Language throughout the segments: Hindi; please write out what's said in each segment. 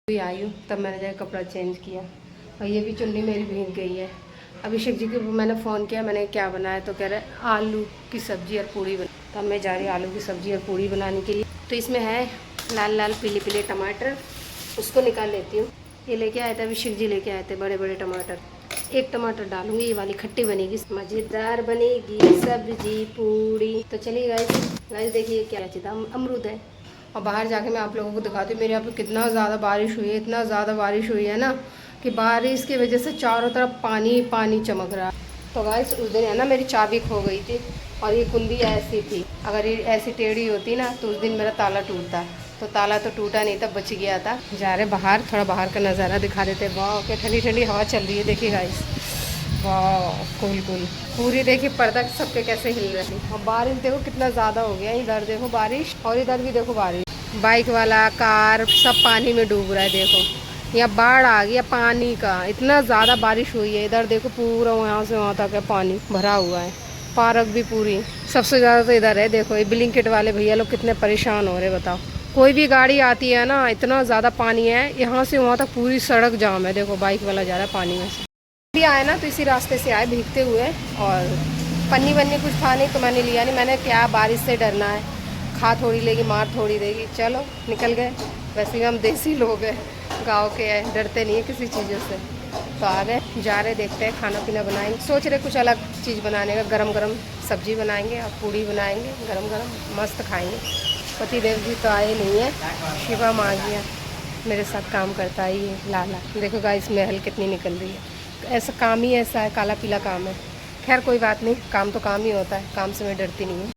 भी आई हूँ तब मैंने जाकर कपड़ा चेंज किया और ये भी चुन्नी मेरी भीग गई है। अभिषेक जी को मैंने फ़ोन किया, मैंने क्या बनाया तो कह रहे आलू की सब्ज़ी और पूड़ी बना। तब मैं जा रही हूँ आलू की सब्ज़ी और पूड़ी बनाने के लिए। तो इसमें है लाल लाल पीले पीले टमाटर, उसको निकाल लेती हूँ। ये लेके आए थे अभिषेक जी, लेके आए थे बड़े बड़े टमाटर। एक टमाटर डालूंगी, ये वाली खट्टी बनेगी, मज़ेदार बनेगी सब्जी पूड़ी। तो चलिए गाइस देखिए क्या चीज़ अमरूद है। और बाहर जाके मैं आप लोगों को दिखाती हूँ मेरे यहाँ पे कितना ज़्यादा बारिश हुई है, इतना ज़्यादा बारिश हुई है ना कि बारिश की वजह से चारों तरफ पानी पानी चमक रहा। तो गाइस उस दिन है ना मेरी चाबी खो गई थी और ये कुंडी ऐसी थी, अगर ये ऐसी टेढ़ी होती ना तो उस दिन मेरा ताला टूटता। तो ताला तो टूटा नहीं था, बच गया था। जा रहे बाहर, थोड़ा बाहर का नज़ारा दिखा देते। वाह क्या ठंडी ठंडी हवा चल रही है, देखिए गाइस। वाह कूल कूल, पूरी देखिए पर्दा सबके कैसे हिल रही है। और बारिश देखो कितना ज़्यादा हो गया, इधर देखो बारिश और इधर भी देखो बारिश। बाइक वाला कार सब पानी में डूब रहा है। देखो यहाँ बाढ़ आ गया पानी का, इतना ज़्यादा बारिश हुई है। इधर देखो पूरा यहाँ से वहाँ तक है पानी भरा हुआ है, पार्क भी पूरी। सबसे ज़्यादा तो इधर है, देखो ये ब्लिंकिट वाले भैया लोग कितने परेशान हो रहे बताओ। कोई भी गाड़ी आती है ना इतना ज़्यादा पानी है, यहाँ से वहाँ तक पूरी सड़क जाम है। देखो बाइक वाला जा रहा है पानी में से। भी आए ना तो इसी रास्ते से आए भीगते हुए, और पन्नी वन्नी कुछ था नहीं तो मैंने लिया नहीं। मैंने क्या बारिश से डरना है, खा थोड़ी लेगी मार थोड़ी देगी, चलो निकल गए। वैसे भी हम देसी लोग हैं, गांव के हैं, डरते नहीं है किसी चीज़ों से। तो आ गए, जा रहे देखते हैं खाना पीना बनाएंगे। सोच रहे कुछ अलग चीज़ बनाने का, गरम गरम सब्जी बनाएंगे और पूड़ी बनाएंगे गरम गरम, मस्त खाएंगे। पति देव जी तो आए नहीं है, शिवा माँ गया मेरे साथ काम करता है ये लाला। देखो गाइस महल कितनी निकल रही है। ऐसा काम ही ऐसा है, काला पीला काम है। खैर कोई बात नहीं, काम तो काम ही होता है, काम से मैं डरती नहीं हूँ।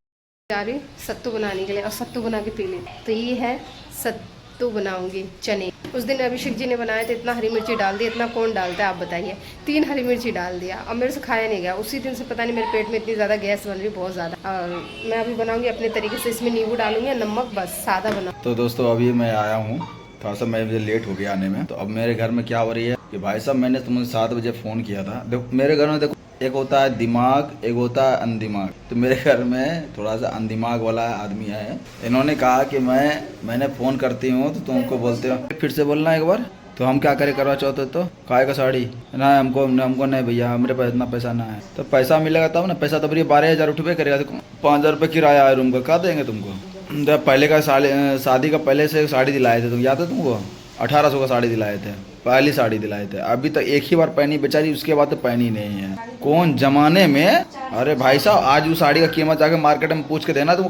जा रही सत्तू बनाने के लिए और सत्तू बना के पी ले। तो ये है सत्तू बनाऊंगी चने। उस दिन अभिषेक जी ने बनाया तो इतना हरी मिर्ची डाल दी, इतना कौन डालता है आप बताइए। 3 हरी मिर्ची डाल दिया और मेरे से खाया नहीं गया। उसी दिन से पता नहीं मेरे पेट में इतनी ज़्यादा गैस बन रही, बहुत ज़्यादा। और मैं अभी बनाऊंगी अपने तरीके से, इसमें नींबू डालूंगी, नमक, बस सादा बना। तो दोस्तों अभी मैं आया हूँ, थोड़ा सा मैं मुझे लेट हो गया आने में। तो अब मेरे घर में क्या हो रही है कि भाई साहब मैंने तुमसे 7 बजे फ़ोन किया था। देखो मेरे घर में देखो एक होता है दिमाग, एक होता है अनदिमाग। तो मेरे घर में थोड़ा सा अनदिमाग वाला आदमी है। इन्होंने कहा कि मैंने फ़ोन करती हूँ तो तुमको बोलते हो, फिर से बोलना एक बार। तो हम क्या करें, करवा चाहते तो काय का साड़ी ना, हमको नहीं भैया, मेरे पास इतना पैसा ना है। तो पैसा मिलेगा तब ना, पैसा तब ये 12,000 उठबे करेगा। 5,000 रुपये किराया है रूम का, कहाँ देंगे तुमको। जब पहले का शादी का पहले से साड़ी दिलाए थे, तुम याद है तुमको, 1800 का साड़ी दिलाए थे, पहली साड़ी दिलाए थे। अभी तक एक ही बार पहनी बेचारी, उसके बाद तो पहनी नहीं है। कौन जमाने में। अरे भाई साहब आज उस साड़ी का कीमत जाकर मार्केट में पूछ के देना तुमको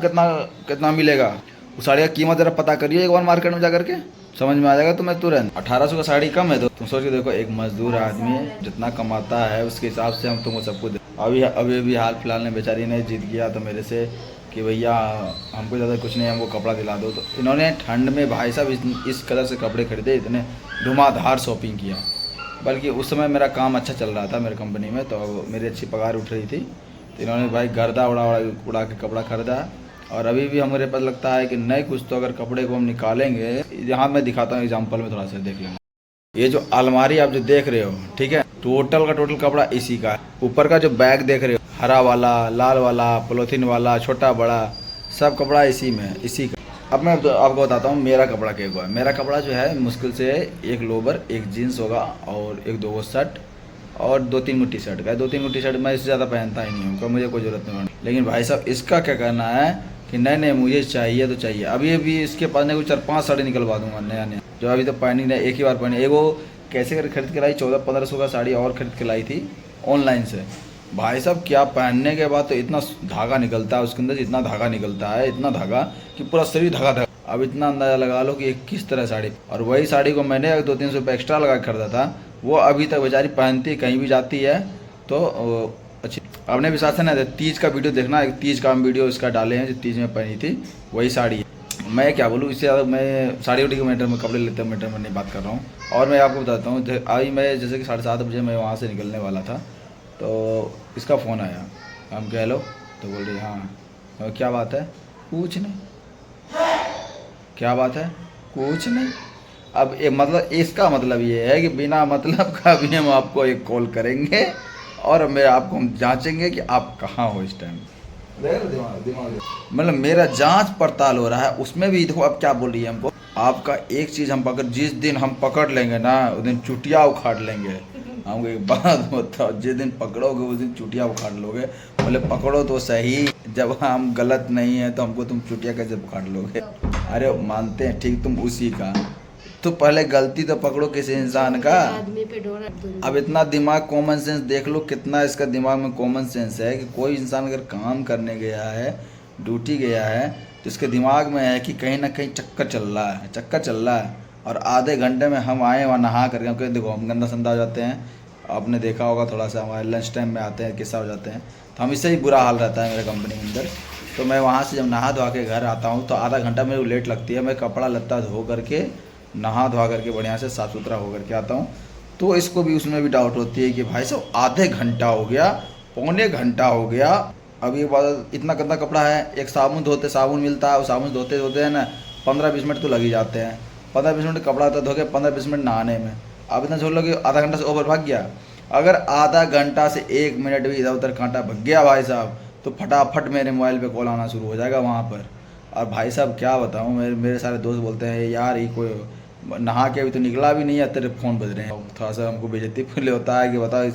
कितना मिलेगा। उस साड़ी का कीमत जरा पता करिए एक बार मार्केट में जाकर के, समझ में आ जाएगा तुम्हें तुरंत। 1800 का साड़ी कम है तो तुम सोच के देखो, एक मजदूर आदमी है जितना कमाता है उसके हिसाब से हम तुमको सब कुछ। अभी हाल फिलहाल में बेचारी ने जीत गया तो मेरे से कि भैया हमको ज़्यादा कुछ नहीं, हमको कपड़ा दिला दो। तो इन्होंने ठंड में भाई साहब इस कलर से कपड़े खरीदे, इतने धुआंधार शॉपिंग किया। बल्कि उस समय मेरा काम अच्छा चल रहा था मेरे कंपनी में, तो मेरी अच्छी पगार उठ रही थी। तो इन्होंने भाई गर्दा उड़ा के कपड़ा खरीदा। और अभी भी हमारे पास लगता है कि नहीं कुछ तो अगर कपड़े को हम निकालेंगे, यहाँ मैं दिखाता हूँ एग्जाम्पल में, थोड़ा सा देख लेना। ये जो अलमारी आप जो देख रहे हो, ठीक है, टोटल का टोटल कपड़ा इसी का है। ऊपर का जो बैग देख रहे हो, हरा वाला, लाल वाला, पॉलीथीन वाला, छोटा बड़ा, सब कपड़ा इसी में है, इसी का। अब मैं आपको बताता हूँ मेरा कपड़ा क्या हुआ है। मेरा कपड़ा जो है मुश्किल से एक लोवर, एक जीन्स होगा और 1-2 शर्ट और 2-3 टी शर्ट का। 2-3 टी शर्ट मैं इससे ज़्यादा पहनता ही नहीं हूँ, मुझे कोई ज़रूरत नहीं है। लेकिन भाई साहब इसका क्या करना है कि नहीं मुझे चाहिए तो चाहिए। अभी इसके पास नहीं, 4-5 साड़ी निकलवा दूंगा नया जो अभी तो पहनी नहीं, एक ही बार पहनी। वो कैसे कर खरीद के लाई, 1400-1500 का साड़ी और खरीद के लाई थी ऑनलाइन से। भाई साहब क्या पहनने के बाद तो इतना धागा निकलता है उसके अंदर, इतना धागा निकलता है, इतना धागा कि पूरा शरीर धागा। अब इतना अंदाज़ा लगा लो कि किस तरह साड़ी। और वही साड़ी को मैंने 200-300 रुपये एक्स्ट्रा लगा के खरीदा था, वो अभी तक बेचारी पहनती, कहीं भी जाती है तो अच्छी। अपने विश्वास से ना तीज का वीडियो देखना, एक तीज का हम वीडियो इसका डाले हैं जो तीज में पहनी थी, वही साड़ी है। मैं क्या बोलूँ, इससे ज़्यादा मैं साड़ी उड़ी के मैटर में, कपड़े लेते मैटर में नहीं बात कर रहा हूँ। और मैं आपको बताता हूँ, अभी मैं जैसे कि 7:30 बजे मैं वहाँ से निकलने वाला था तो इसका फ़ोन आया। हम कह लो तो बोल रही हाँ क्या बात है, कुछ नहीं। क्या बात है, कुछ नहीं। अब मतलब इसका मतलब ये है कि बिना मतलब का भी हम आपको एक कॉल करेंगे और मैं आपको हम जांचेंगे कि आप कहाँ हो इस टाइम। दिमाग मतलब मेरा जांच पड़ताल हो रहा है उसमें भी। देखो अब क्या बोल रही है हमको, आपका एक चीज़ हम पकड़, जिस दिन हम पकड़ लेंगे ना उस दिन चुटिया उखाड़ लेंगे। हमको एक बात बताओ, जिस दिन पकड़ोगे उस दिन चुटिया उखाड़ लोगे। बोले पकड़ो तो सही, जब हम गलत नहीं है तो हमको तुम चुटिया कैसे उखाड़ लोगे। अरे मानते हैं ठीक, तुम उसी का, तो पहले गलती तो पकड़ो किसी इंसान का। आदमी पे डोरा। अब इतना दिमाग, कॉमन सेंस देख लो कितना इसका दिमाग में कॉमन सेंस है कि कोई इंसान अगर काम करने गया है, ड्यूटी गया है, तो इसके दिमाग में है कि कहीं ना कहीं चक्कर चल रहा है। और आधे घंटे में हम आए वहाँ नहा करके, क्योंकि देखो हम गंदा संदा हो जाते हैं, आपने देखा होगा थोड़ा सा हमारे लंच टाइम में आते हैं किस्सा हो जाते हैं, तो हम इससे ही बुरा हाल रहता है मेरे कंपनी के अंदर। तो मैं वहाँ से जब नहा धोवा के घर आता हूँ तो आधा घंटा मेरे को लेट लगती है। मैं कपड़ा लत्ता धो करके, नहा धोवा करके बढ़िया से साफ़ सुथरा हो करके आता हूँ। तो इसको भी, उसमें भी डाउट होती है कि भाई साहब आधे घंटा हो गया, पौने घंटा हो गया, अब ये बात, इतना गंदा कपड़ा है, एक साबुन धोते, साबुन मिलता है, वो साबुन धोते धोते है ना 15-20 मिनट तो लग ही जाते हैं। 15-20 मिनट कपड़ा धो के 15-20 मिनट नहाने में, अब इतना छोड़ लो कि आधा घंटा से ओवर भाग गया। अगर आधा घंटा से 1 मिनट भी इधर उधर कांटा भग गया भाई साहब, तो फटाफट मेरे मोबाइल पे कॉल आना शुरू हो जाएगा वहाँ पर। और भाई साहब क्या बताऊँ, मेरे सारे दोस्त बोलते हैं यार ये कोई नहा के अभी तो निकला भी नहीं है, तेरे फ़ोन बज रहे हैं। थोड़ा सा हमको बेइज्जती फील होता है कि बताओ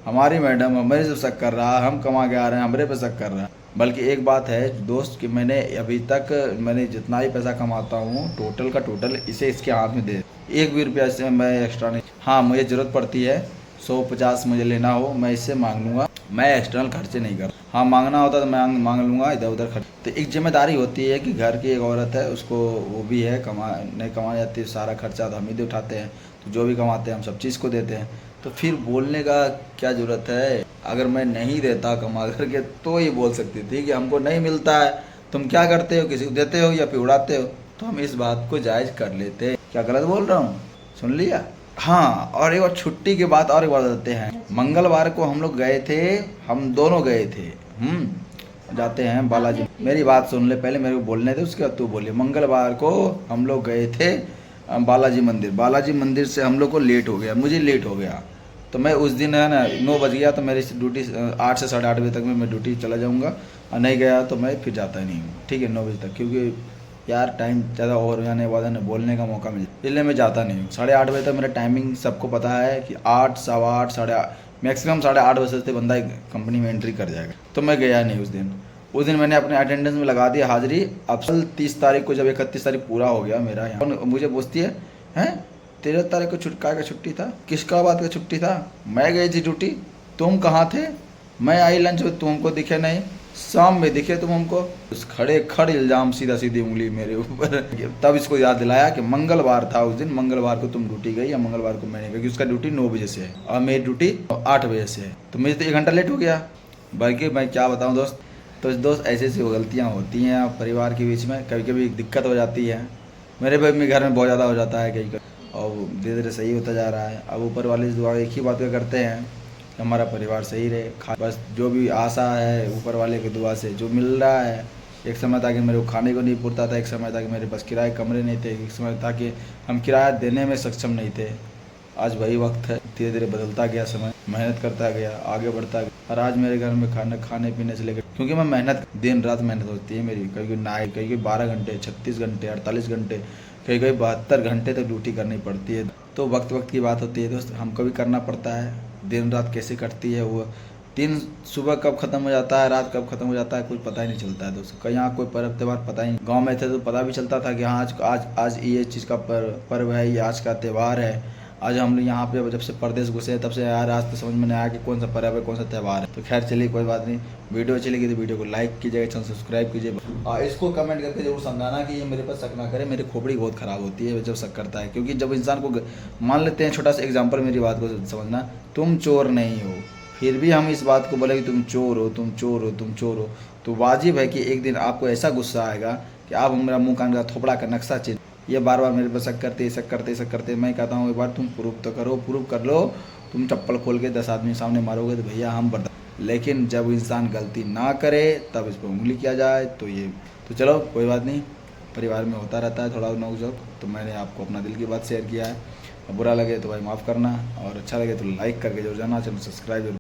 हमारी मैडम हमारे से शक कर रहा है, हम कमा के आ रहे हैं, हमारे पे शक कर रहा है। बल्कि एक बात है दोस्त कि मैंने अभी तक मैंने जितना ही पैसा कमाता हूँ टोटल का टोटल इसे इसके हाथ में दे, 1 भी रुपया से मैं एक्स्ट्रा नहीं। हाँ मुझे ज़रूरत पड़ती है 150 मुझे लेना हो मैं इससे मांग लूँगा, मैं एक्सटर्नल खर्चे नहीं कर। हाँ मांगना होता तो मैं मांग लूँगा इधर उधर खर्च। तो एक जिम्मेदारी होती है कि घर की एक औरत है, उसको वो भी है नहीं कमा जाती, सारा खर्चा तो हम ही उठाते हैं, तो जो भी कमाते हैं हम सब चीज़ को देते हैं। तो फिर बोलने का क्या ज़रूरत है। अगर मैं नहीं देता कमा करके तो ये बोल सकती थी कि हमको नहीं मिलता है, तुम क्या करते हो, किसी को देते हो या फिर उड़ाते हो, तो हम इस बात को जायज़ कर लेते। क्या गलत बोल रहा हूँ, सुन लिया। हाँ और एक बार छुट्टी की बात और एक बात बताते हैं। मंगलवार को हम लोग गए थे, हम दोनों गए थे, जाते हैं बालाजी। मेरी बात सुन ले पहले, मेरे को बोलने थे उसके बाद तू बोलिए। मंगलवार को हम लोग गए थे बालाजी मंदिर। बालाजी मंदिर से हम लोग को लेट हो गया, मुझे लेट हो गया, तो मैं उस दिन है ना 9 बज गया, तो मेरी ड्यूटी 8 से 8:30 बजे तक में मैं ड्यूटी चला जाऊँगा, और नहीं गया तो मैं फिर जाता ही नहीं हूँ, ठीक है 9 बजे तक, क्योंकि यार टाइम ज़्यादा ओवर हो जाने के बाद ना बोलने का मौका मिले, इसलिए मैं जाता नहीं हूँ। 8:30 बजे तक मेरा टाइमिंग सबको पता है कि 8, सवा 8, 8:30 मैक्सिमम 8:30 बजे से बंदा कंपनी में एंट्री कर जाएगा। तो मैं गया नहीं उस दिन मैंने अपने अटेंडेंस में लगा दिया हाजिरी। अब 30 तारीख को जब 31 तारीख पूरा हो गया मेरा, यहाँ मुझे पूछती है 13 तारीख को छुटका का छुट्टी था, किसका बात का छुट्टी था, मैं गई थी ड्यूटी, तुम कहाँ थे, मैं आई लंच में, तुमको दिखे नहीं, शाम में दिखे तुम हमको। उस खड़े इल्ज़ाम, सीधा सीधी उंगली मेरे ऊपर। तब इसको याद दिलाया कि मंगलवार था उस दिन, मंगलवार को तुम ड्यूटी गई या मंगलवार को मैंने गई, उसका ड्यूटी 9 बजे से है और मेरी ड्यूटी 8 बजे से है, तो मुझे तो 1 घंटा लेट हो गया। बल्कि मैं क्या बताऊँ दोस्त, तो दोस्त ऐसी ऐसी गलतियाँ होती हैं परिवार के बीच में, कभी कभी दिक्कत हो जाती है। मेरे घर में बहुत ज़्यादा हो जाता है कहीं, और धीरे धीरे सही होता जा रहा है। अब ऊपर वाले दुआ एक ही बात करते हैं कि हमारा परिवार सही रहे, बस जो भी आशा है ऊपर वाले की दुआ से जो मिल रहा है। एक समय था कि मेरे को खाने को नहीं पुरता था, एक समय था कि मेरे पास किराए कमरे नहीं थे, एक समय था कि हम किराया देने में सक्षम नहीं थे। आज वही वक्त है, धीरे धीरे बदलता गया समय, मेहनत करता गया, आगे बढ़ता गया। और आज मेरे घर में खाने पीने से लेकर, क्योंकि मैं मेहनत, दिन रात मेहनत होती है मेरी, कभी नाइट, कभी 12 घंटे, 36 घंटे, 48 घंटे, कहीं 72 घंटे तक ड्यूटी करनी पड़ती है। तो वक्त की बात होती है दोस्त, हमको भी करना पड़ता है। दिन रात कैसे कटती है वो, दिन सुबह कब ख़त्म हो जाता है, रात कब ख़त्म हो जाता है, कुछ पता ही नहीं चलता है दोस्त। कहीं यहाँ कोई पर्व त्यौहार पता ही नहीं। गाँव में थे तो पता भी चलता था कि हाँ आज ये चीज़ का पर्व है, ये आज का त्यौहार है। आज हम लोग यहाँ पे जब से परदेश घुसे तब से यार आज तो समझ में नहीं आया कि कौन सा पर्व है, कौन सा त्यौहार है। तो खैर चलिए कोई बात नहीं, वीडियो चलेगी तो वीडियो को लाइक कीजिएगा, चैनल सब्सक्राइब कीजिए, इसको कमेंट करके जरूर समझाना कि ये मेरे पर शक ना करे। मेरी खोपड़ी बहुत ख़राब होती है जब शक करता है, क्योंकि जब इंसान को मान लेते हैं, छोटा सा एग्जाम्पल मेरी बात को समझना, तुम चोर नहीं हो, फिर भी हम इस बात को बोले कि तुम चोर हो, तुम चोर हो, तुम चोर हो, तो वाजिब है कि एक दिन आपको ऐसा गुस्सा आएगा कि आप मेरा मुँह कान का थोपड़ा का नक्शा चेंज। ये बार बार मेरे पर शक करते, मैं कहता हूँ एक बार तुम प्रूफ तो करो, प्रूफ कर लो। तुम चप्पल खोल के 10 आदमी सामने मारोगे तो भैया हम बर्दाश्त, लेकिन जब इंसान गलती ना करे तब इस पर उंगली किया जाए तो चलो कोई बात नहीं, परिवार में होता रहता है थोड़ा नोक-झोंक। तो मैंने आपको अपना दिल की बात शेयर किया है, बुरा लगे तो भाई माफ़ करना, और अच्छा लगे तो लाइक करके जरूर जाना, चैनल सब्सक्राइब